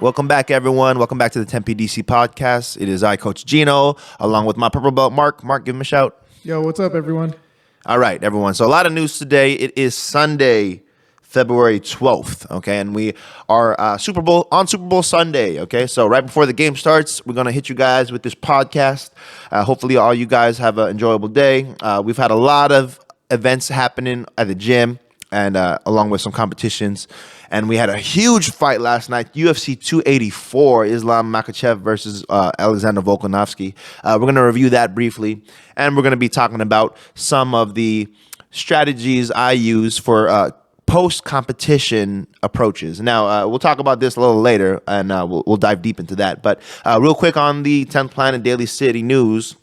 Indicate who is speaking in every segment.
Speaker 1: Welcome back, everyone. Welcome back to the 10PDC podcast. It is I, Coach Gino, along with my purple belt, Mark. Mark, give him a shout.
Speaker 2: Yo, what's up, everyone?
Speaker 1: All right, everyone. So a lot of news today. It is Sunday, February 12th, okay? And we are Super Bowl Sunday, okay? So right before the game starts, we're going to hit you guys with this podcast. Hopefully all you guys have an enjoyable day. We've had a lot of events happening at the gym and along with some competitions. And we had a huge fight last night, UFC 284, Islam Makhachev versus Alexander Volkanovski. We're going to review that briefly, and we're going to be talking about some of the strategies I use for post-competition approaches. Now, we'll talk about this a little later, and we'll dive deep into that. But real quick on the 10th Planet Daily City News,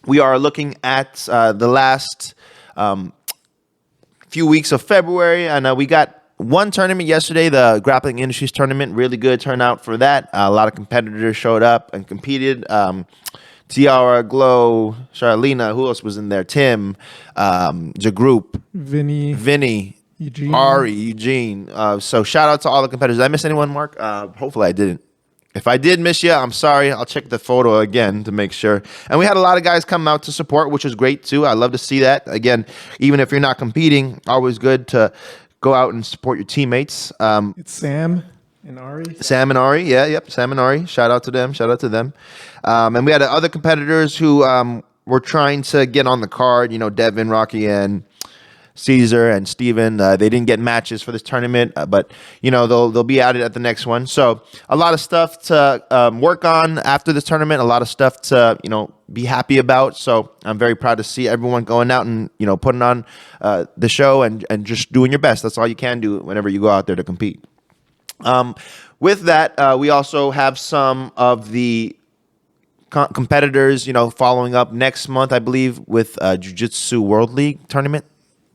Speaker 1: we are looking at the last few weeks of February, and we got one tournament yesterday, the Grappling Industries Tournament. Really good turnout for that. A lot of competitors showed up and competed. Tiara, Glow, Charlena, who else was in there? Tim, Jagroup, Vinny,
Speaker 2: Eugene.
Speaker 1: Ari, Eugene. So shout out to all the competitors. Did I miss anyone, Mark? Hopefully I didn't. If I did miss you, I'm sorry. I'll check the photo again to make sure. And we had a lot of guys come out to support, which was great too. I love to see that. Again, even if you're not competing, always good to go out and support your teammates.
Speaker 2: It's Sam and Ari.
Speaker 1: Sam and Ari, Sam and Ari. Shout out to them. And we had other competitors who were trying to get on the card. You know, Devin, Rocky, and Caesar and Steven. They didn't get matches for this tournament, but you know they'll be at it at the next one. So a lot of stuff to work on after this tournament. A lot of stuff to be happy about. So I'm very proud to see everyone going out and putting on the show and just doing your best. That's all you can do whenever you go out there to compete. With that, we also have some of the competitors, following up next month, I believe, with Jiu-Jitsu World League tournament.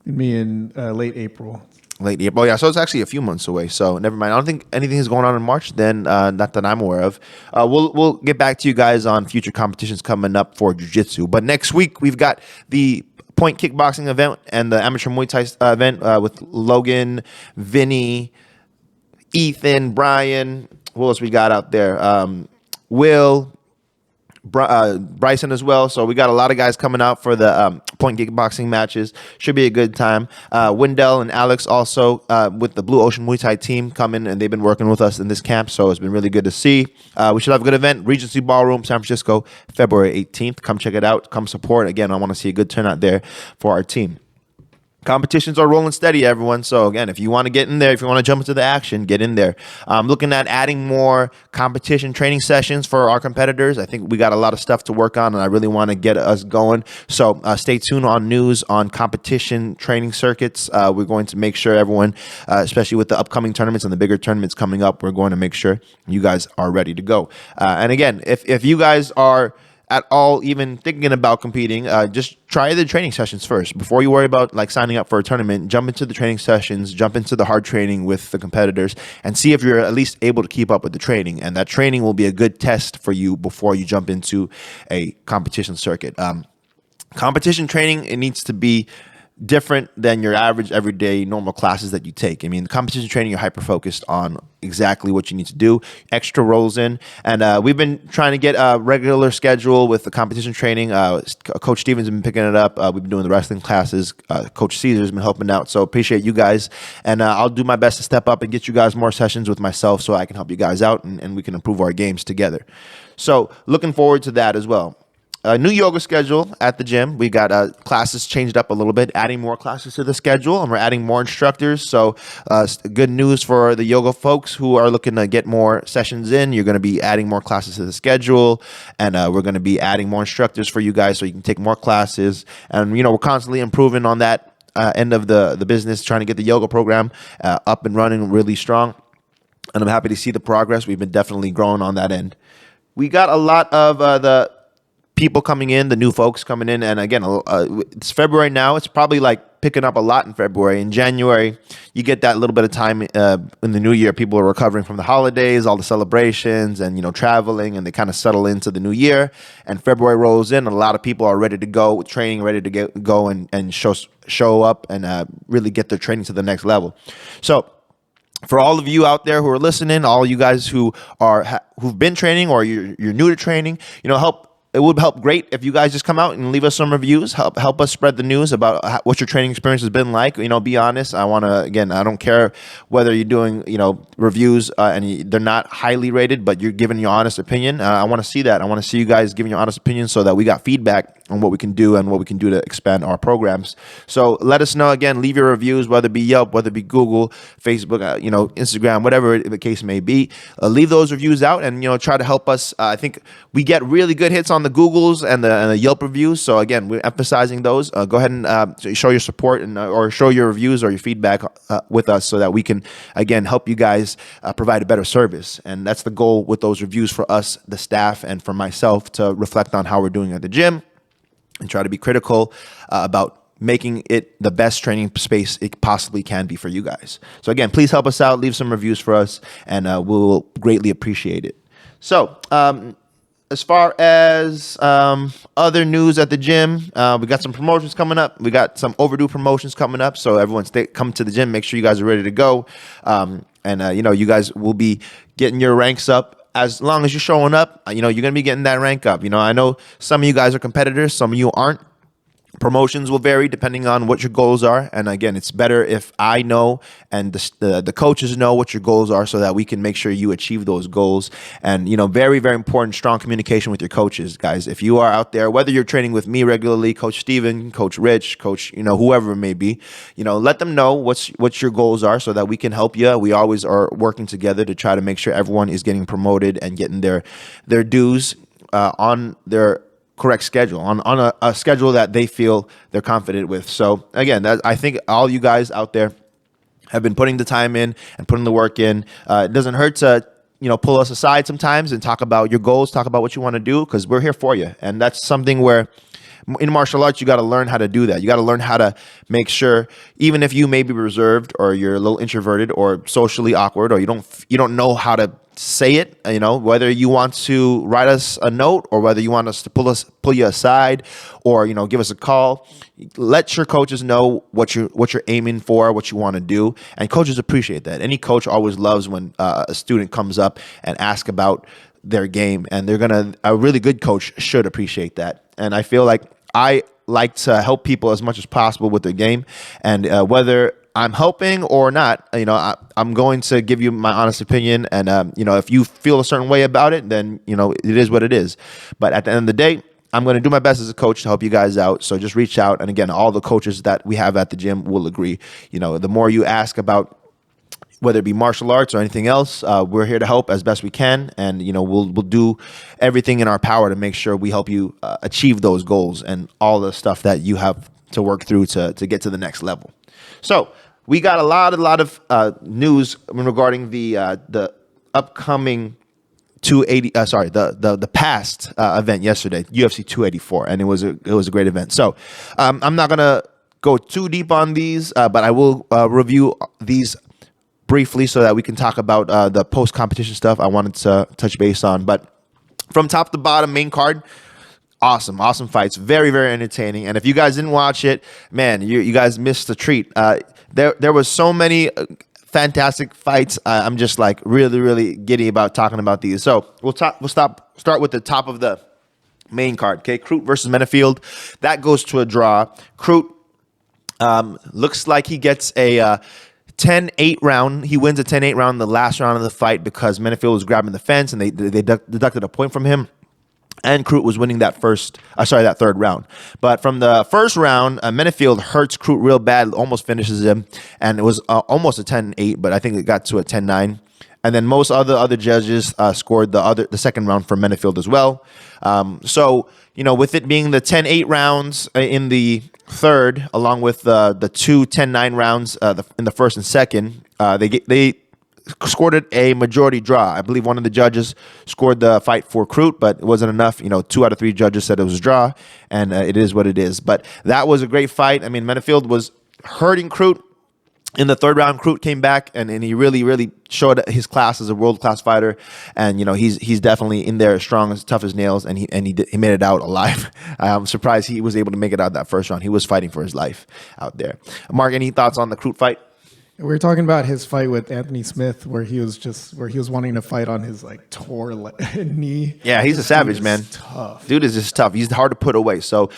Speaker 2: Me in late April.
Speaker 1: Late April, yeah. So it's actually a few months away. So never mind. I don't think anything is going on in March. Then, not that I'm aware of. We'll get back to you guys on future competitions coming up for Jiu-Jitsu. But next week we've got the Point Kickboxing event and the Amateur Muay Thai event with Logan, Vinny, Ethan, Brian. Who else we got out there? Will. Bryson as well. So we got a lot of guys coming out for the point kickboxing matches. Should be a good time. Wendell and Alex also with the Blue Ocean Muay Thai team coming, and they've been working with us in this camp, so it's been really good to see. We should have a good event. Regency Ballroom, San Francisco, February 18th. Come check it out. Come support. Again, I want to see a good turnout there for our team. Competitions are rolling steady, everyone. So again, if you want to get in there, if you want to jump into the action, get in there. Looking at adding more competition training sessions for our competitors. I think we got a lot of stuff to work on, and I really want to get us going. So stay tuned on news on competition training circuits. We're going to make sure everyone, especially with the upcoming tournaments and the bigger tournaments coming up, we're going to make sure you guys are ready to go. And again, if you guys are at all even thinking about competing, just try the training sessions first before you worry about signing up for a tournament. Jump into the training sessions, jump into the hard training with the competitors, and see if you're at least able to keep up with the training. And that training will be a good test for you before you jump into a competition circuit. Competition training, it needs to be different than your average everyday normal classes that you take. I mean, competition training, you're hyper focused on exactly what you need to do. Extra rolls in, and we've been trying to get a regular schedule with the competition training. Coach Steven's been picking it up. We've been doing the wrestling classes. Coach Caesar's been helping out. So appreciate you guys, and I'll do my best to step up and get you guys more sessions with myself so I can help you guys out and we can improve our games together. So looking forward to that as well. A new yoga schedule at the gym. We got classes changed up a little bit, adding more classes to the schedule, and we're adding more instructors. So good news for the yoga folks who are looking to get more sessions in. You're going to be adding more classes to the schedule, and we're going to be adding more instructors for you guys so you can take more classes. And, we're constantly improving on that end of the business, trying to get the yoga program up and running really strong. And I'm happy to see the progress. We've been definitely growing on that end. We got a lot of the people coming in, the new folks coming in, and again, it's February now. It's probably picking up a lot in February. In January, you get that little bit of time in the new year. People are recovering from the holidays, all the celebrations, and traveling, and they kind of settle into the new year. And February rolls in, and a lot of people are ready to go with training, ready to go and show up and really get their training to the next level. So for all of you out there who are listening, all you guys who are who've been training or you're new to training, it would help great if you guys just come out and leave us some reviews. Help us spread the news about what your training experience has been like. Be honest. I don't care whether you're doing reviews and they're not highly rated, but you're giving your honest opinion. I want to see that. I want to see you guys giving your honest opinion so that we got feedback on what we can do and what we can do to expand our programs. So let us know. Again, leave your reviews, whether it be Yelp, whether it be Google, Facebook, Instagram, whatever the case may be. Leave those reviews out and try to help us. I think we get really good hits on the Googles and the Yelp reviews. So again, we're emphasizing those. Go ahead and show your support and or show your reviews or your feedback with us so that we can again help you guys provide a better service. And that's the goal with those reviews for us, the staff, and for myself to reflect on how we're doing at the gym and try to be critical about making it the best training space it possibly can be for you guys. So again, please help us out. Leave some reviews for us, and we'll greatly appreciate it. So as far as other news at the gym, we got some promotions coming up. We got some overdue promotions coming up. So everyone come to the gym. Make sure you guys are ready to go. You guys will be getting your ranks up. As long as you're showing up, you're going to be getting that rank up. I know some of you guys are competitors. Some of you aren't. Promotions will vary depending on what your goals are. And again, it's better if I know and the coaches know what your goals are so that we can make sure you achieve those goals. And, very, very important, strong communication with your coaches, guys. If you are out there, whether you're training with me regularly, Coach Steven, Coach Rich, Coach, whoever it may be, let them know what your goals are so that we can help you. We always are working together to try to make sure everyone is getting promoted and getting their dues on their correct schedule, on a schedule that they feel they're confident with. So again, I think all you guys out there have been putting the time in and putting the work in. It doesn't hurt to pull us aside sometimes and talk about your goals, talk about what you want to do, because we're here for you. And that's something where in martial arts, you got to learn how to do that. You got to learn how to make sure, even if you may be reserved or you're a little introverted or socially awkward, or you don't know how to say it, whether you want to write us a note or whether you want us to pull you aside or, give us a call, let your coaches know what you're aiming for, what you want to do. And coaches appreciate that. Any coach always loves when a student comes up and asks about their game, and a really good coach should appreciate that. And I feel like I like to help people as much as possible with their game, and whether I'm helping or not, I'm going to give you my honest opinion. And, if you feel a certain way about it, then, it is what it is. But at the end of the day, I'm going to do my best as a coach to help you guys out. So just reach out. And again, all the coaches that we have at the gym will agree. The more you ask about whether it be martial arts or anything else, we're here to help as best we can. And, we'll do everything in our power to make sure we help you achieve those goals and all the stuff that you have to work through to get to the next level. So we got a lot of news regarding the upcoming 280. The past event yesterday, UFC 284, and it was a great event. So I'm not gonna go too deep on these, but I will review these briefly so that we can talk about the post competition stuff I wanted to touch base on. But from top to bottom, main card. Awesome fights. Very, very entertaining. And if you guys didn't watch it, man, you guys missed a treat. There was so many fantastic fights. I'm just like really, really giddy about talking about these. So we'll start with the top of the main card. Okay, Crute versus Menefield. That goes to a draw. Crute looks like he gets a 10-8 round. He wins a 10-8 round in the last round of the fight because Menefield was grabbing the fence and they deducted a point from him. And Crute was winning that third round. But from the first round, Menefield hurts Crute real bad, almost finishes him. And it was almost a 10-8, but I think it got to a 10-9. And then most other judges scored the second round for Menefield as well. So, with it being the 10-8 rounds in the third, along with the two 10-9 rounds in the first and second, they scored it a majority draw. I believe one of the judges scored the fight for Crute, but it wasn't enough. 2 out of 3 judges said it was a draw, and it is what it is. But that was a great fight. I mean, Menefield was hurting Crute. In the third round, Crute came back and he really, really showed his class as a world-class fighter. And, he's definitely in there strong, as tough as nails, and he made it out alive. I'm surprised he was able to make it out that first round. He was fighting for his life out there. Mark, any thoughts on the Crute fight?
Speaker 2: We were talking about his fight with Anthony Smith, where he was wanting to fight on his like knee.
Speaker 1: Yeah, he's a savage, man.
Speaker 2: Tough.
Speaker 1: Dude is just tough. He's hard to put away. So,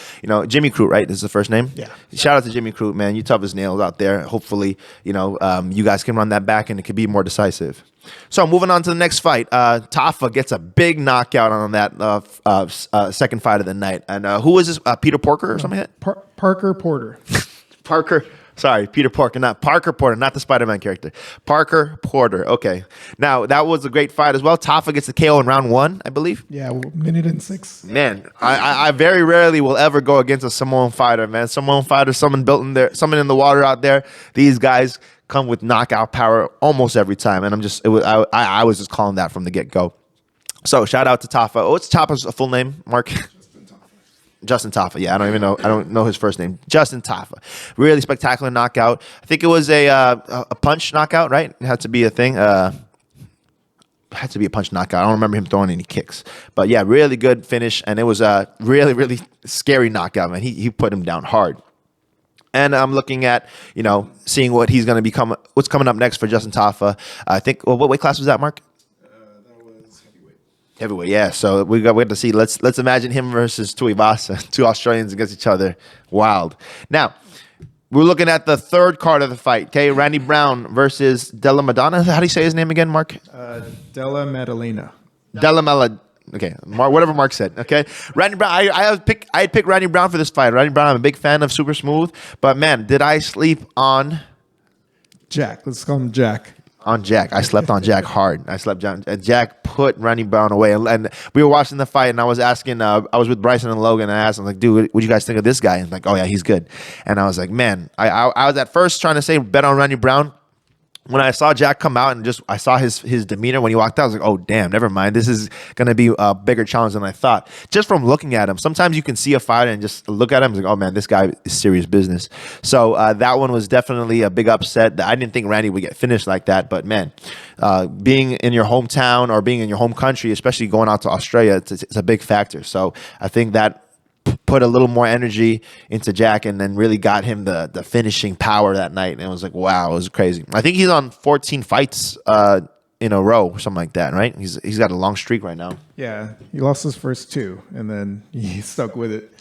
Speaker 1: Jimmy Crute, right? This is the first name?
Speaker 2: Yeah.
Speaker 1: Shout out to Jimmy Crute, man. You tough as nails out there. Hopefully, you guys can run that back and it could be more decisive. So, moving on to the next fight. Tafa gets a big knockout on that second fight of the night. And who is this? Peter Porker or something like that?
Speaker 2: Parker Porter.
Speaker 1: Parker. Sorry, Peter Porker, not Parker Porter, not the Spider-Man character. Parker Porter. Okay. Now, that was a great fight as well. Tafa gets the KO in round 1, I believe.
Speaker 2: Yeah, minute and 6.
Speaker 1: Man, I very rarely will ever go against a Samoan fighter, man. Samoan fighter, someone in the water out there. These guys come with knockout power almost every time. And I was just calling that from the get-go. So, shout out to Tafa. What's Tafa's full name, Mark? Justin Tafa. Yeah, I don't even know. I don't know his first name. Justin Tafa. Really spectacular knockout. I think it was a punch knockout, right? It had to be a thing. Had to be a punch knockout. I don't remember him throwing any kicks. But yeah, really good finish. And it was a really, really scary knockout, man. He put him down hard. And I'm looking at, seeing what he's going to become, what's coming up next for Justin Tafa. I think, what weight class was that, Mark? Heavyweight, yeah. So we got to see. Let's imagine him versus Tuivasa, two Australians against each other. Wild. Now we're looking at the third card of the fight. Okay, Randy Brown versus Della Madonna. How do you say his name again, Mark?
Speaker 2: Della Maddalena.
Speaker 1: Della Mala. Okay, Mark, whatever Mark said. Okay, Randy Brown. I'd pick Randy Brown for this fight. Randy Brown. I'm a big fan of Super Smooth, but man, did I sleep on
Speaker 2: Jack? Let's call him Jack.
Speaker 1: On Jack. I slept on Jack hard. Jack put Randy Brown away. And we were watching the fight, and I was asking, I was with Bryson and Logan, and I asked him, like, dude, what do you guys think of this guy? And like, oh, yeah, he's good. And I was like, man, I was at first trying to say bet on Randy Brown. When I saw Jack come out and I saw his demeanor when he walked out, I was like, oh, damn, never mind. This is going to be a bigger challenge than I thought. Just from looking at him. Sometimes you can see a fighter and just look at him and like, oh, man, this guy is serious business. So that one was definitely a big upset. I didn't think Randy would get finished like that. But, man, being in your hometown or being in your home country, especially going out to Australia, it's a big factor. So I think that put a little more energy into Jack and then really got him the finishing power that night. And it was like, wow, it was crazy. I think he's on 14 fights in a row or something like that, right? He's got a long streak right now.
Speaker 2: Yeah, he lost his first 2, and then he stuck with it.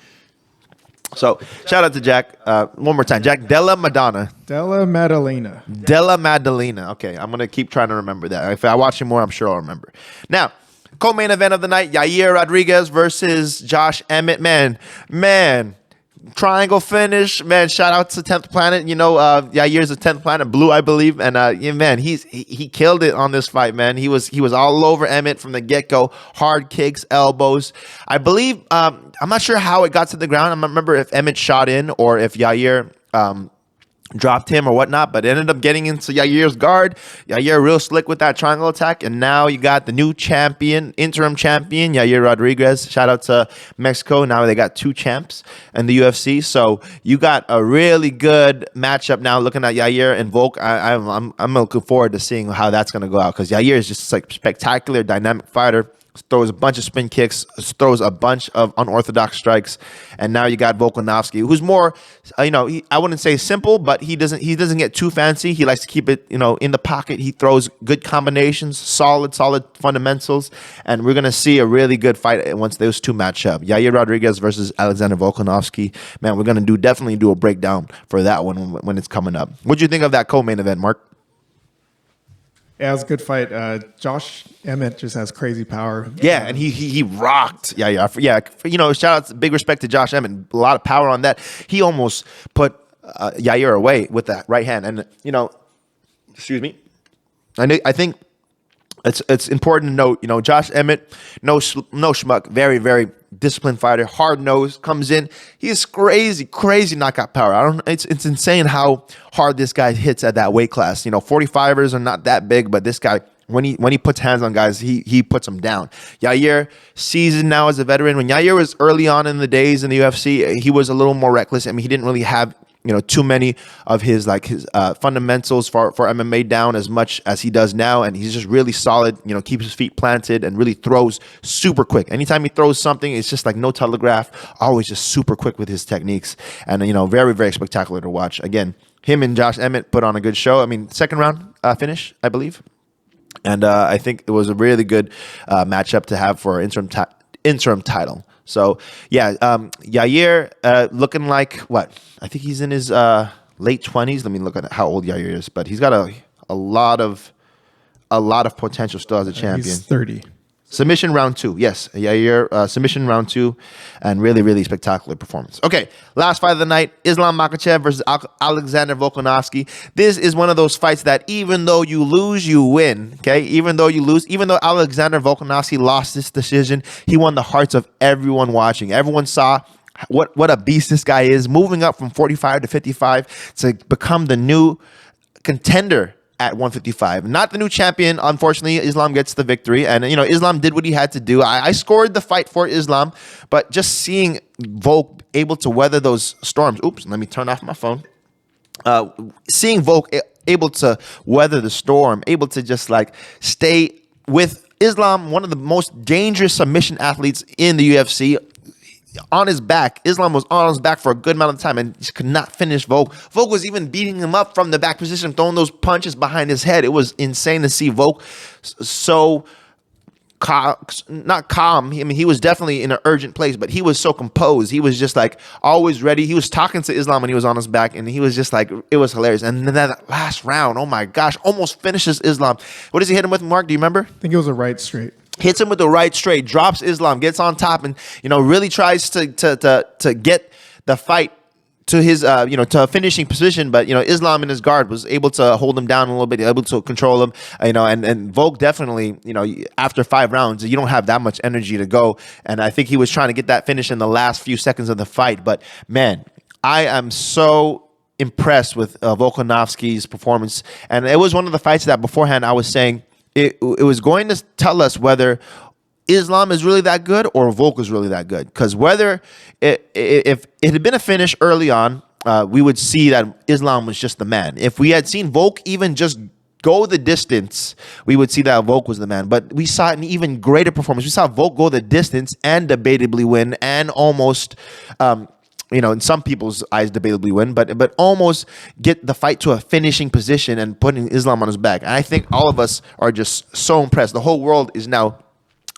Speaker 1: So shout out to Jack. One more time. Jack Della Madonna.
Speaker 2: Della Maddalena.
Speaker 1: Della Maddalena. Okay, I'm going to keep trying to remember that. If I watch him more, I'm sure I'll remember. Now, co-main event of the night, Yair Rodriguez versus Josh Emmett. Man, triangle finish. Man, shout out to 10th Planet. Yair's a 10th Planet Blue, I believe. And man, he killed it on this fight, man. He was all over Emmett from the get-go. Hard kicks, elbows. I believe, I'm not sure how it got to the ground. I don't remember if Emmett shot in or if Yair dropped him or whatnot, but it ended up getting into Yair's guard. Yair real slick with that triangle attack, and now you got the new interim champion, Yair Rodriguez. Shout out to Mexico. Now they got 2 champs in the UFC, so you got a really good matchup now. Looking at Yair and Volk, I'm looking forward to seeing how that's going to go out because Yair is just like spectacular, dynamic fighter. Throws a bunch of spin kicks, throws a bunch of unorthodox strikes, and now you got Volkanovski, who's more, I wouldn't say simple, but he doesn't get too fancy. He likes to keep it, in the pocket. He throws good combinations, solid fundamentals, and we're gonna see a really good fight once those two match up. Yair Rodriguez versus Alexander Volkanovski. Man, we're gonna definitely do a breakdown for that one when it's coming up. What'd you think of that co-main event, Mark?
Speaker 2: Yeah, it was a good fight. Josh Emmett just has crazy power.
Speaker 1: Yeah, and he rocked. Yeah. Shout out, big respect to Josh Emmett. A lot of power on that. He almost put Yair away with that right hand. And excuse me. I think it's important to note. Josh Emmett, no schmuck, very very disciplined fighter, hard nose, comes in. He has crazy knockout power. It's insane how hard this guy hits at that weight class. 45ers are not that big, but this guy, when he puts hands on guys, he puts them down. Yair, seasoned now as a veteran. When Yair was early on in the days in the UFC, he was a little more reckless. I mean, he didn't really have too many of his fundamentals for MMA down as much as he does now, and he's just really solid. Keeps his feet planted and really throws super quick. Anytime he throws something, it's just like no telegraph. Always just super quick with his techniques, and very, very spectacular to watch. Again, him and Josh Emmett put on a good show. I mean, second round finish, I believe. And I think it was a really good matchup to have for interim title. So, yeah, Yair looking like what? I think he's in his late 20s. Let me look at how old Yair is. But he's got a lot of potential still as a champion.
Speaker 2: He's 30.
Speaker 1: Submission round 2. Yes, Yair, submission round 2, and really, really spectacular performance. Okay, last fight of the night, Islam Makhachev versus Alexander Volkanovski. This is one of those fights that even though you lose, you win. Okay, even though Alexander Volkanovski lost this decision, he won the hearts of everyone watching. Everyone saw what a beast this guy is, moving up from 45 to 55 to become the new contender at 155. Not the new champion. Unfortunately, Islam gets the victory. And, Islam did what he had to do. I scored the fight for Islam, but just seeing Volk able to weather those storms. Oops, let me turn off my phone. Seeing Volk able to weather the storm, able to just stay with Islam, one of the most dangerous submission athletes in the UFC. On his back. Islam was on his back for a good amount of time and just could not finish Volk. Volk was even beating him up from the back position, throwing those punches behind his head. It was insane to see Volk so not calm. I mean, he was definitely in an urgent place, but he was so composed. He was just always ready. He was talking to Islam when he was on his back, and he was just it was hilarious. And then that last round, oh my gosh, almost finishes Islam. What does he hit him with, Mark? Do you remember?
Speaker 2: I think it was a right straight.
Speaker 1: Hits him with the right straight, drops Islam, gets on top, and really tries to get the fight to his to a finishing position. But Islam in his guard was able to hold him down a little bit, able to control him. And Volk definitely after 5 rounds, you don't have that much energy to go. And I think he was trying to get that finish in the last few seconds of the fight. But man, I am so impressed with Volkanovski's performance, and it was one of the fights that beforehand I was saying. It was going to tell us whether Islam is really that good or Volk is really that good. Because if it had been a finish early on, we would see that Islam was just the man. If we had seen Volk even just go the distance, we would see that Volk was the man. But we saw an even greater performance. We saw Volk go the distance and debatably win and almost in some people's eyes, debatably win, but almost get the fight to a finishing position and putting Islam on his back. And I think all of us are just so impressed. The whole world is now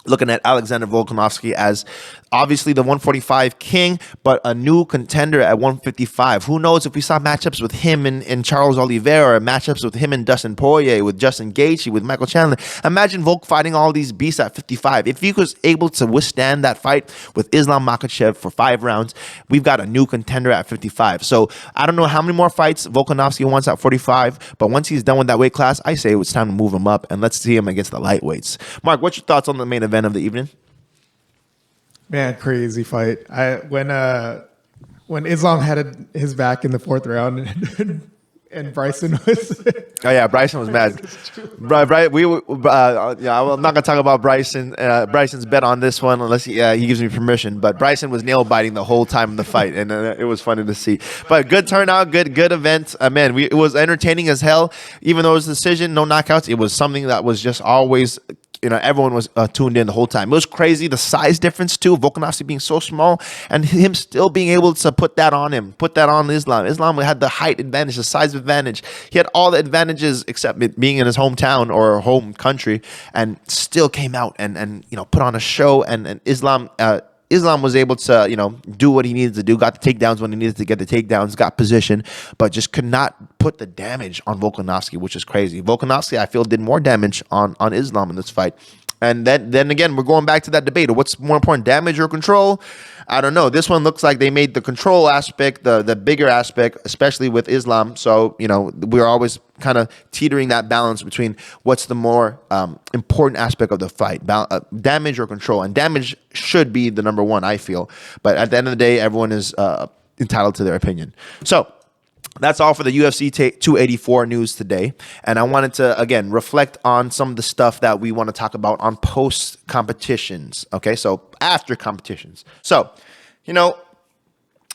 Speaker 1: looking at Alexander Volkanovski as obviously the 145 king, but a new contender at 155. Who knows if we saw matchups with him and Charles Oliveira, or matchups with him and Dustin Poirier, with Justin Gaethje, with Michael Chandler. Imagine Volk fighting all these beasts at 55. If he was able to withstand that fight with Islam Makhachev for 5 rounds, we've got a new contender at 55. So I don't know how many more fights Volkanovski wants at 45, but once he's done with that weight class, I say it's time to move him up, and let's see him against the lightweights. Mark, what's your thoughts on the main event of the evening?
Speaker 2: Man, crazy fight. When Islam had his back in the 4th round and Bryson was...
Speaker 1: Oh, yeah, Bryson was mad. I'm not going to talk about Bryson. Bryson's bet on this one unless he gives me permission. But Bryson was nail-biting the whole time in the fight, and it was funny to see. But good turnout, good event. Man, it was entertaining as hell. Even though it was a decision, no knockouts, it was something that was just always... everyone was tuned in the whole time. It was crazy, the size difference too, Volkanovski being so small and him still being able to put that on Islam. Islam had the height advantage, the size advantage. He had all the advantages except it being in his hometown or home country, and still came out and put on a show. And Islam was able to, do what he needed to do, got the takedowns when he needed to get the takedowns, got position, but just could not put the damage on Volkanovski, which is crazy. Volkanovski, I feel, did more damage on Islam in this fight. And then again, we're going back to that debate of what's more important, damage or control? I don't know. This one looks like they made the control aspect the bigger aspect, especially with Islam. So, we're always kind of teetering that balance between what's the more important aspect of the fight, damage or control. And damage should be the number one, I feel. But at the end of the day, everyone is entitled to their opinion. So that's all for the UFC 284 news today. And I wanted to, again, reflect on some of the stuff that we want to talk about on post competitions. Okay, so after competitions. So,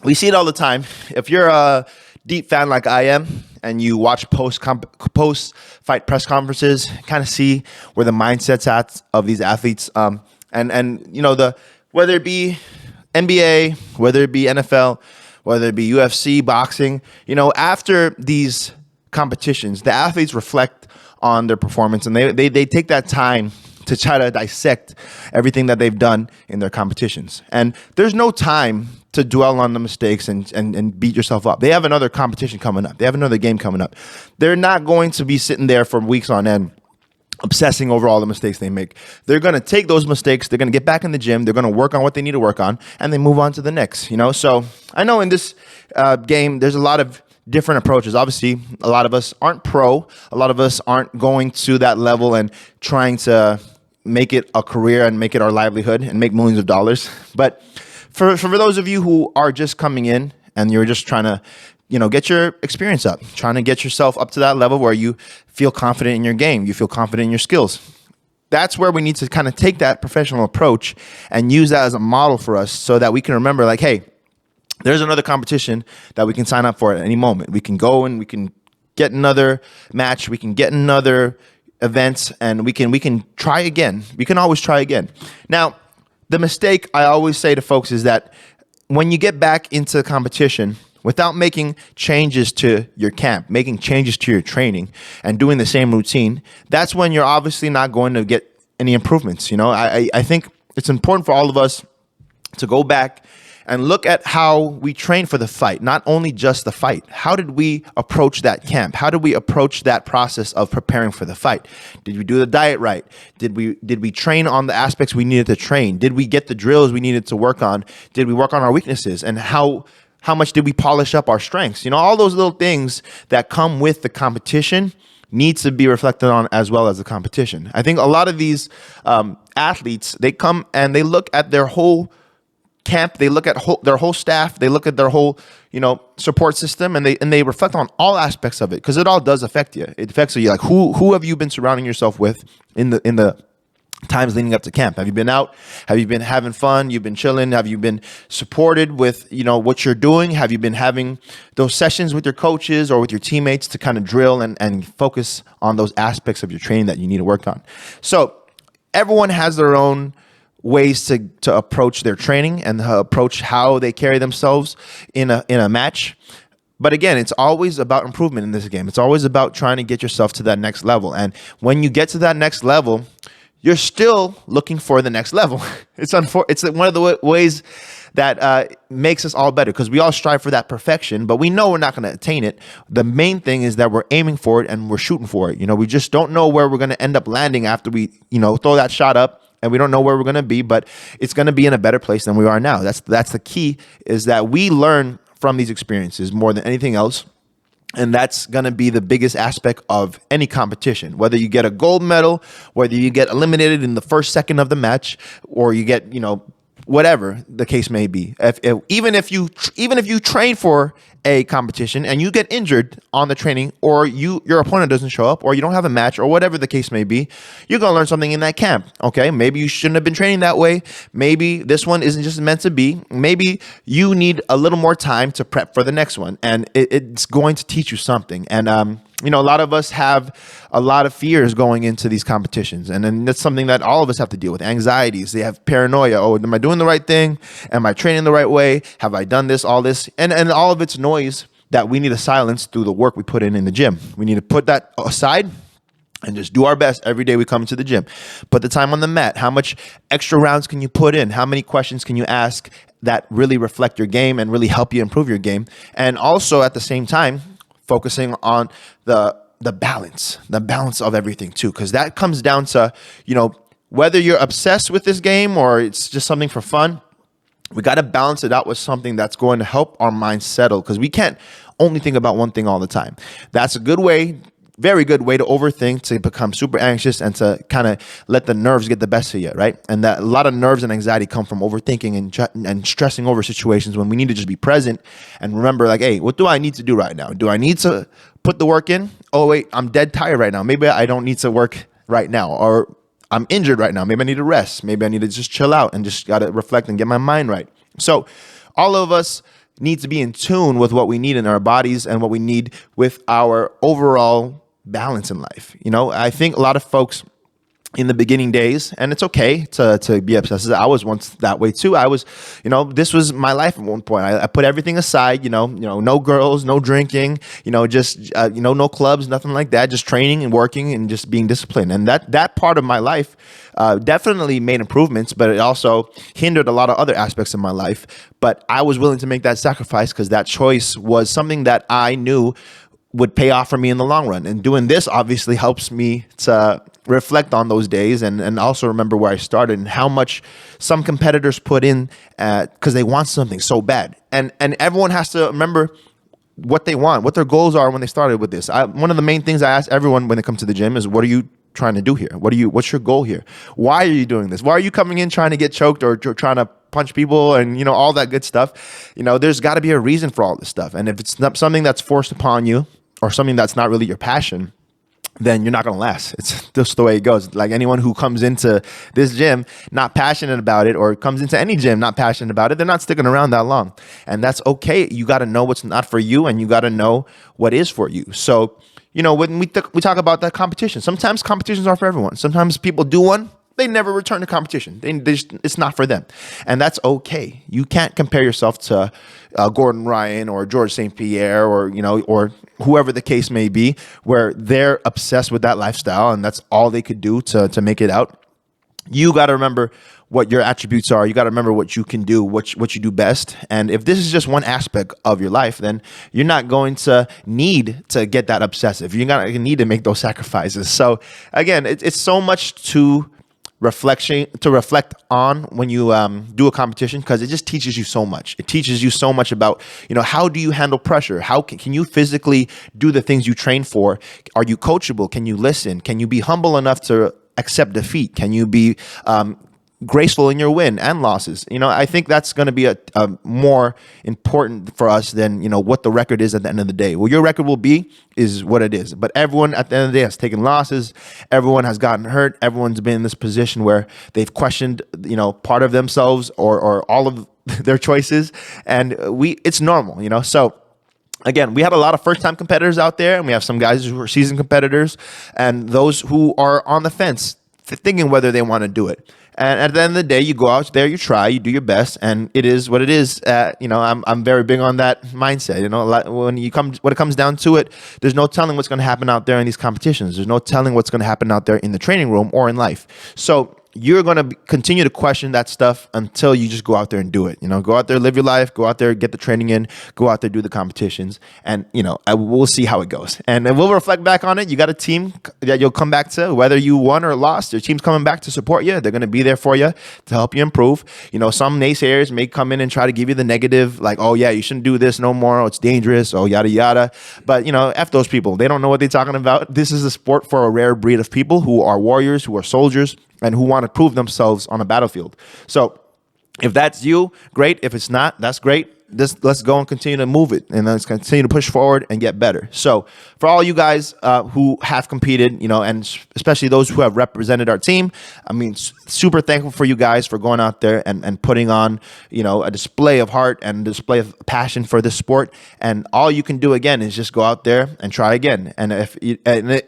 Speaker 1: we see it all the time. If you're a deep fan like I am, and you watch post fight press conferences, kind of see where the mindset's at of these athletes. And you know, whether it be NBA, whether it be NFL, whether it be UFC, boxing, you know, after these competitions, the athletes reflect on their performance, and they take that time to try to dissect everything that they've done in their competitions. And there's no time to dwell on the mistakes and beat yourself up. They have another competition coming up. They have another game coming up. They're not going to be sitting there for weeks on end obsessing over all the mistakes they make. They're going to take those mistakes. They're going to get back in the gym. They're going to work on what they need to work on, and they move on to the next, you know? So I know in this game, there's a lot of different approaches. Obviously, a lot of us aren't pro. A lot of us aren't going to that level and trying to make it a career and make it our livelihood and make millions of dollars. But for those of you who are just coming in and you're just trying to, you know, get your experience up, trying to get yourself up to that level where you feel confident in your game, you feel confident in your skills. That's where we need to kind of take that professional approach and use that as a model for us so that we can remember, like, hey, there's another competition that we can sign up for at any moment. We can go and we can get another match, we can get another events, and we can try again. We can always try again. Now, the mistake I always say to folks is that when you get back into competition without making changes to your camp, making changes to your training, and doing the same routine, that's when you're obviously not going to get any improvements. You know, I think it's important for all of us to go back and look at how we train for the fight, not only just the fight. How did we approach that camp? How did we approach that process of preparing for the fight? Did we do the diet right? Did we train on the aspects we needed to train? Did we get the drills we needed to work on? Did we work on our weaknesses? And how much did we polish up our strengths? You know, all those little things that come with the competition needs to be reflected on as well as the competition. I think a lot of these athletes, they come and they look at their whole camp, they look at their whole staff, they look at their whole, you know, support system, and they reflect on all aspects of it, because it all does affect you. It affects you. Like, who have you been surrounding yourself with in the times leading up to camp? Have you been out? Have you been having fun? You've been chilling? Have you been supported with, you know, what you're doing? Have you been having those sessions with your coaches or with your teammates to kind of drill and focus on those aspects of your training that you need to work on? So everyone has their own ways to approach their training and approach how they carry themselves in a match. But again, it's always about improvement in this game. It's always about trying to get yourself to that next level. And when you get to that next level, you're still looking for the next level. It's one of the ways that makes us all better, because we all strive for that perfection, but we know we're not going to attain it. The main thing is that we're aiming for it and we're shooting for it. You know, we just don't know where we're going to end up landing after we, you know, throw that shot up. And we don't know where we're going to be, but it's going to be in a better place than we are now. That's the key, is that we learn from these experiences more than anything else. And that's going to be the biggest aspect of any competition, whether you get a gold medal, whether you get eliminated in the first second of the match, or you get, you know, whatever the case may be. Even if you train for a competition and you get injured on the training, or your opponent doesn't show up, or you don't have a match, or whatever the case may be, you're going to learn something in that camp. Okay, maybe you shouldn't have been training that way. Maybe this one isn't just meant to be. Maybe you need a little more time to prep for the next one, and it's going to teach you something. And you know, a lot of us have a lot of fears going into these competitions, and then that's something that all of us have to deal with. Anxieties, they have paranoia. Oh, am I doing the right thing? Am I training the right way? Have I done this, all this? And all of it's noise that we need to silence through the work we put in the gym. We need to put that aside and just do our best every day we come into the gym. Put the time on the mat. How much extra rounds can you put in? How many questions can you ask that really reflect your game and really help you improve your game? And also at the same time, focusing on the balance of everything too, because that comes down to, you know, whether you're obsessed with this game or it's just something for fun. We got to balance it out with something that's going to help our mind settle, because we can't only think about one thing all the time. That's a good way, very good way to overthink, to become super anxious and to kind of let the nerves get the best of you, right? And that a lot of nerves and anxiety come from overthinking and stressing over situations when we need to just be present and remember, like, hey, what do I need to do right now? Do I need to put the work in? Oh, wait, I'm dead tired right now. Maybe I don't need to work right now. Or I'm injured right now. Maybe I need to rest. Maybe I need to just chill out and just got to reflect and get my mind right. So all of us need to be in tune with what we need in our bodies and what we need with our overall balance in life. I think a lot of folks in the beginning days, and it's okay to be obsessive. I was once that way too. I was, this was my life at one point. I put everything aside, no girls, no drinking, just, no clubs, nothing like that, just training and working and just being disciplined. And that part of my life definitely made improvements, but it also hindered a lot of other aspects of my life. But I was willing to make that sacrifice because that choice was something that I knew would pay off for me in the long run. And doing this obviously helps me to reflect on those days and also remember where I started and how much some competitors put in because they want something so bad. And everyone has to remember what they want, what their goals are when they started with this. One of the main things I ask everyone when they come to the gym is, what are you trying to do here? What's your goal here? Why are you doing this? Why are you coming in trying to get choked or trying to punch people and all that good stuff? There's got to be a reason for all this stuff. And if it's not something that's forced upon you or something that's not really your passion, then you're not going to last. It's just the way it goes. Like anyone who comes into this gym not passionate about it, or comes into any gym not passionate about it, they're not sticking around that long. And that's okay. You got to know what's not for you, and you got to know what is for you. So, when we talk about that competition, sometimes competitions are for everyone. Sometimes people do one, they never return to competition. It's not for them. And that's okay. You can't compare yourself to Gordon Ryan or George St. Pierre or whoever the case may be, where they're obsessed with that lifestyle and that's all they could do to make it out. You got to remember what your attributes are. You got to remember what you can do, what you do best. And if this is just one aspect of your life, then you're not going to need to get that obsessive. You're going to need to make those sacrifices. So again, it's so much to reflect on when you do a competition, because it just teaches you so much. It teaches you so much about, how do you handle pressure? How can you physically do the things you train for? Are you coachable? Can you listen? Can you be humble enough to accept defeat? Can you be graceful in your win and losses? I think that's going to be a more important for us than, what the record is at the end of the day. What your record will be is what it is. But everyone at the end of the day has taken losses. Everyone has gotten hurt. Everyone's been in this position where they've questioned, part of themselves or all of their choices. And it's normal, So again, we had a lot of first-time competitors out there, and we have some guys who are seasoned competitors and those who are on the fence thinking whether they want to do it. And at the end of the day, you go out there, you try, you do your best, and it is what it is. I'm very big on that mindset. When it comes down to it, there's no telling what's going to happen out there in these competitions. There's no telling what's going to happen out there in the training room or in life. So you're going to continue to question that stuff until you just go out there and do it. Go out there, live your life, go out there, get the training in, go out there, do the competitions, and, we'll see how it goes. And we'll reflect back on it. You got a team that you'll come back to, whether you won or lost. Your team's coming back to support you. They're going to be there for you to help you improve. Some naysayers may come in and try to give you the negative, like, oh yeah, you shouldn't do this no more. Oh, it's dangerous. Oh, yada, yada. But, F those people. They don't know what they're talking about. This is a sport for a rare breed of people who are warriors, who are soldiers, and who want to prove themselves on a battlefield. So if that's you, great. If it's not, that's great. Let's go and continue to move it, and let's continue to push forward and get better. So for all you guys who have competed, and especially those who have represented our team, super thankful for you guys for going out there and putting on, a display of heart and a display of passion for this sport. And all you can do again is just go out there and try again. And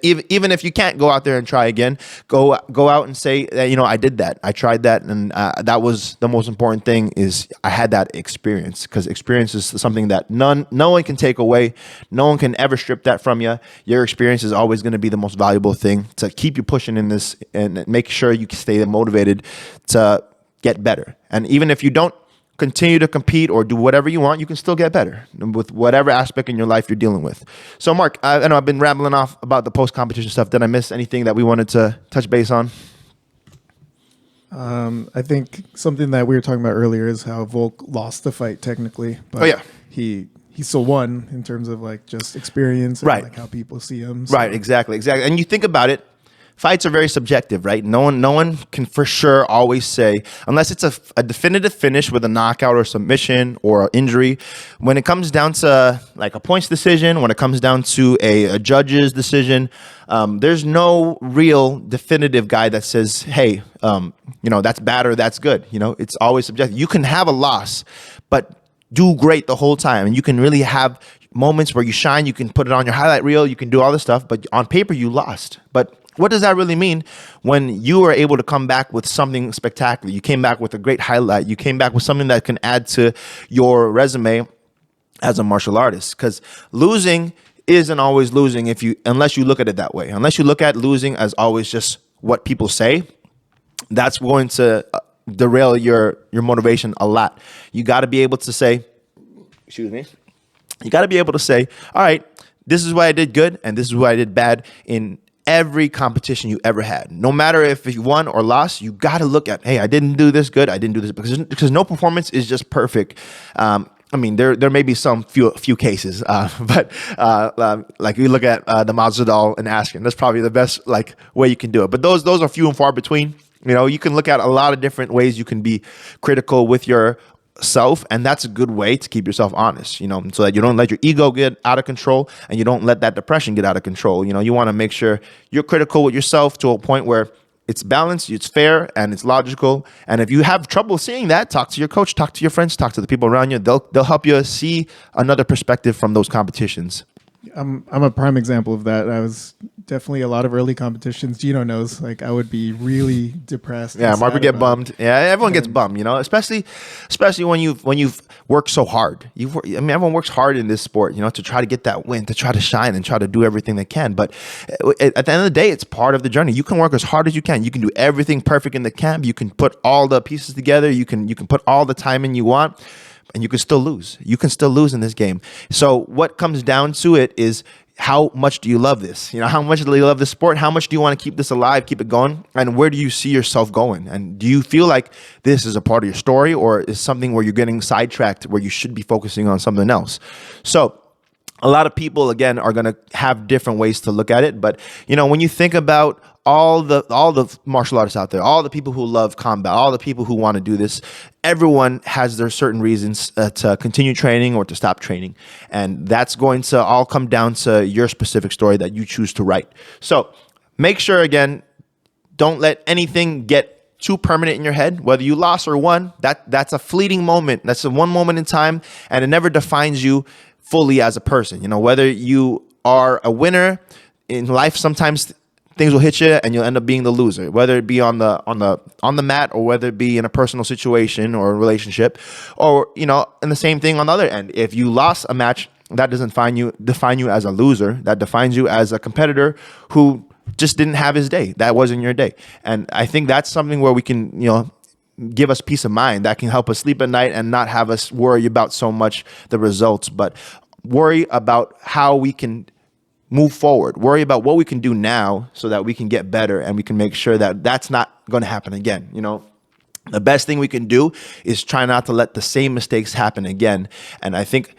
Speaker 1: even if you can't go out there and try again, go out and say, I did that, I tried that, and that was the most important thing. Is I had that experience, because experience is something that no one can take away. No one can ever strip that from you. Your experience is always going to be the most valuable thing to keep you pushing in this and make sure you stay motivated to get better. And even if you don't continue to compete or do whatever you want, you can still get better with whatever aspect in your life you're dealing with. So Mark, I know I've been rambling off about the post-competition stuff. Did I miss anything that we wanted to touch base on?
Speaker 2: I think something that we were talking about earlier is how Volk lost the fight technically, but he still won in terms of like just experience and like how people see him. So.
Speaker 1: Right, exactly. And you think about it, fights are very subjective, right? No one can for sure always say, unless it's a definitive finish with a knockout or submission or an injury. When it comes down to like a points decision, when it comes down to a judge's decision, there's no real definitive guy that says, hey, that's bad or that's good. It's always subjective. You can have a loss, but do great the whole time, and you can really have moments where you shine. You can put it on your highlight reel. You can do all this stuff, but on paper you lost. But what does that really mean when you are able to come back with something spectacular? You came back with a great highlight. You came back with something that can add to your resume as a martial artist. Because losing isn't always losing unless you look at it that way. Unless you look at losing as always just what people say, that's going to derail your motivation a lot. You got to be able to say, excuse me, you got to be able to say, all right, this is what I did good and this is what I did bad in every competition you ever had. No matter if you won or lost, you got to look at, hey, I didn't do this good. I didn't do this because no performance is just perfect. I mean, there may be some few cases, but like you look at the Masvidal and Askren, that's probably the best like way you can do it. But those are few and far between. You know, you can look at a lot of different ways you can be critical with yourself, and that's a good way to keep yourself honest, you know, so that you don't let your ego get out of control and you don't let that depression get out of control. You know, you want to make sure you're critical with yourself to a point where it's balanced, it's fair, and it's logical. And if you have trouble seeing that, talk to your coach, talk to your friends, talk to the people around you. They'll help you see another perspective from those competitions.
Speaker 2: I'm a prime example of that. I was definitely a lot of early competitions. Gino knows, like I would be really depressed.
Speaker 1: Yeah, Mark would get bummed. Yeah, everyone gets bummed, you know, especially when you've worked so hard. Everyone works hard in this sport, you know, to try to get that win, to try to shine and try to do everything they can. But at the end of the day, it's part of the journey. You can work as hard as you can. You can do everything perfect in the camp. You can put all the pieces together. You can put all the time in you want. And you can still lose. You can still lose in this game. So what comes down to it is how much do you love this? You know, how much do you love this sport? How much do you want to keep this alive, keep it going? And where do you see yourself going? And do you feel like this is a part of your story, or is something where you're getting sidetracked where you should be focusing on something else? So a lot of people, again, are going to have different ways to look at it. But, you know, when you think about all the martial artists out there, all the people who love combat, all the people who want to do this, everyone has their certain reasons to continue training or to stop training. And that's going to all come down to your specific story that you choose to write. So make sure, again, don't let anything get too permanent in your head. Whether you lost or won, that's a fleeting moment. That's a one moment in time, and it never defines you fully as a person. You know, whether you are a winner in life, sometimes things will hit you and you'll end up being the loser, whether it be on the mat or whether it be in a personal situation or a relationship, or, you know, and the same thing on the other end. If you lost a match, that doesn't define you as a loser. That defines you as a competitor who just didn't have his day. That wasn't your day. And I think that's something where we can, you know, give us peace of mind that can help us sleep at night and not have us worry about so much the results, but worry about how we can move forward, worry about what we can do now so that we can get better and we can make sure that that's not going to happen again. You know, the best thing we can do is try not to let the same mistakes happen again. And I think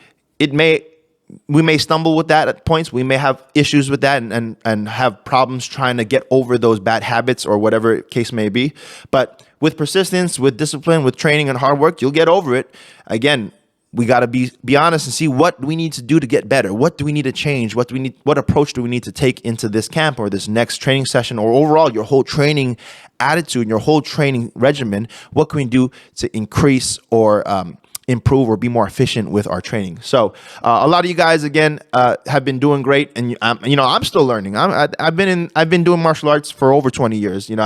Speaker 1: we may stumble with that at points. We may have issues with that and have problems trying to get over those bad habits or whatever case may be. But with persistence, with discipline, with training and hard work, you'll get over it. Again, we got to be honest and see what we need to do to get better. What do we need to change? What approach do we need to take into this camp or this next training session, or overall your whole training attitude and your whole training regimen? What can we do to increase or improve or be more efficient with our training? So a lot of you guys, again, have been doing great, and you know, I'm still learning. I've been doing martial arts for over 20 years. You know,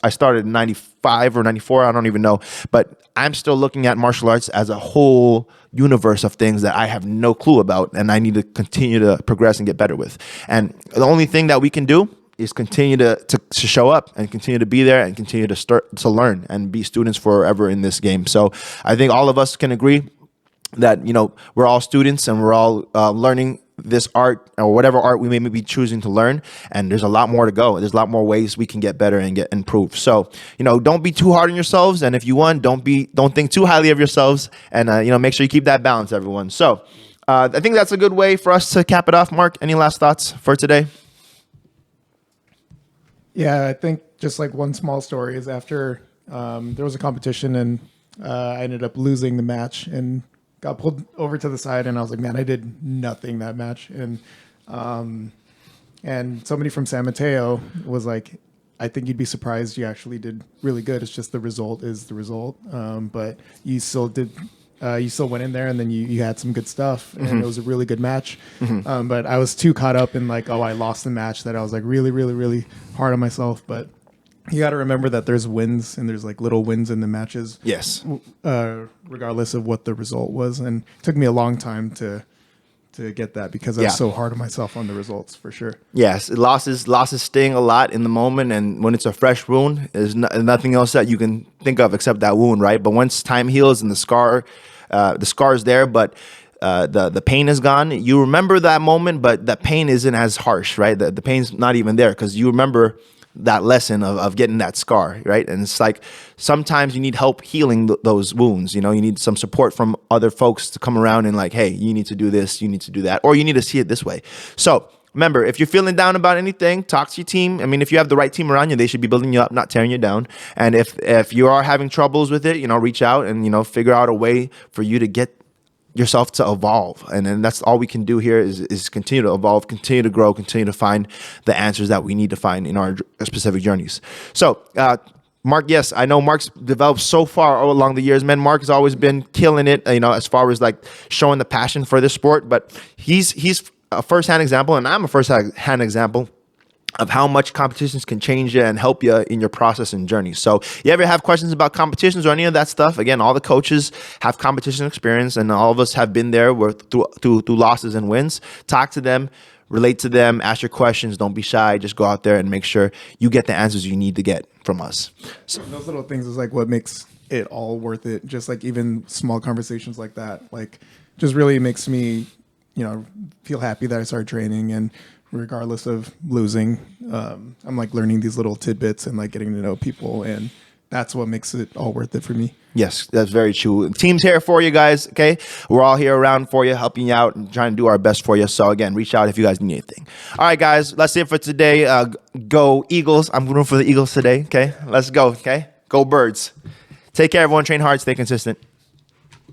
Speaker 1: I started in 95 or 94, I don't even know, but I'm still looking at martial arts as a whole universe of things that I have no clue about, and I need to continue to progress and get better with. And the only thing that we can do is continue to show up and continue to be there and continue to learn and be students forever in this game. So I think all of us can agree that, you know, we're all students and we're all learning this art or whatever art we may be choosing to learn. And there's a lot more to go. There's a lot more ways we can get better and get improved. So, you know, don't be too hard on yourselves. And if you won, don't think too highly of yourselves, and, you know, make sure you keep that balance, everyone. So I think that's a good way for us to cap it off. Mark, any last thoughts for today?
Speaker 2: Yeah, I think just like one small story is after there was a competition and I ended up losing the match and got pulled over to the side, and I was like, man, I did nothing that match. And somebody from San Mateo was like, I think you'd be surprised you actually did really good. It's just the result is the result. But you still did you still went in there and then you had some good stuff and it was a really good match. But I was too caught up in like, oh, I lost the match, that I was like really, really, really hard on myself. But you got to remember that there's wins and there's like little wins in the matches.
Speaker 1: Yes.
Speaker 2: Regardless of what the result was. And it took me a long time to get that because I was so hard on myself on the results, for sure.
Speaker 1: Yes, losses sting a lot in the moment, and when it's a fresh wound, there's nothing else that you can think of except that wound, right? But once time heals and the scar is there, but the pain is gone, you remember that moment, but that pain isn't as harsh, right? The pain's not even there because you remember that lesson of getting that scar, right? And it's like sometimes you need help healing those wounds. You know, you need some support from other folks to come around and like, hey, you need to do this, you need to do that, or you need to see it this way. So remember, if you're feeling down about anything, talk to your team. I mean, if you have the right team around you, they should be building you up, not tearing you down. And if you are having troubles with it, you know, reach out and, you know, figure out a way for you to get yourself to evolve. And that's all we can do here is continue to evolve, continue to grow, continue to find the answers that we need to find in our specific journeys. So, Mark, yes, I know Mark's developed so far along the years, man. Mark has always been killing it, you know, as far as like showing the passion for this sport, but he's a first-hand example, and I'm a first-hand example of how much competitions can change you and help you in your process and journey. So you ever have questions about competitions or any of that stuff? Again, all the coaches have competition experience, and all of us have been there through losses and wins. Talk to them, relate to them, ask your questions. Don't be shy. Just go out there and make sure you get the answers you need to get from us.
Speaker 2: So those little things is like what makes it all worth it. Just like even small conversations like that, like just really makes me, you know, feel happy that I started training. And regardless of losing, I'm like learning these little tidbits and like getting to know people, and that's what makes it all worth it for me.
Speaker 1: Yes, that's very true. Team's here for you guys, okay? We're all here around for you, helping you out and trying to do our best for you. So again, reach out if you guys need anything. All right, guys, that's it for today. Go Eagles. I'm rooting for the Eagles today, okay? Let's go, okay? Go Birds. Take care, everyone. Train hard, stay consistent.